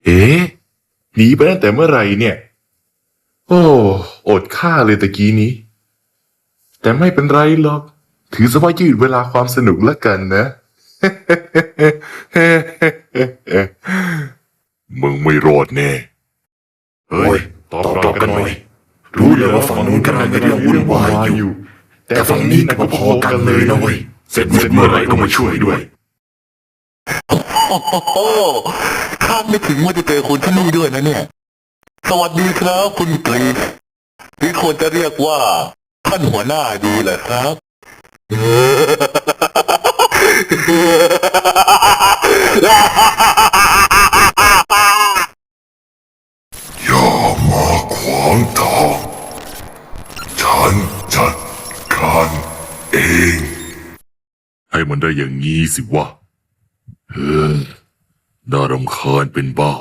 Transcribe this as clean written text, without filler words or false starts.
เอ๊ะหนีไปตั้งแต่เมื่อไหร่เนี่ยโอ้อดฆ่าเลยตะกี้นี้แต่ไม่เป็นไรหรอกถือซะว่ายืดเวลาความสนุกละกันนะ มึงไม่รอดแน่เฮ้ยตอบกันหน่อยรู้เลยว่าฝั่งนู้นกำลังมีเรื่องวุ่นวายอยู่แต่ฝั่งนี้น่ะก็พอกันเลยนะเว้ยเสร็จเมื่อไหร่ก็มาช่วยด้วยโอ้คาดไม่ถึงว่าจะเจอคุณที่นี่ด้วยนะเนี่ยสวัสดีครับคุณกรีกที่ควรจะเรียกว่าท่านหัวหน้าดีแหละครับอย่ามาขวางทางฉันจัดการเองให้มันได้อย่างงี้สิวะน่ารำคาญเป็นบ้า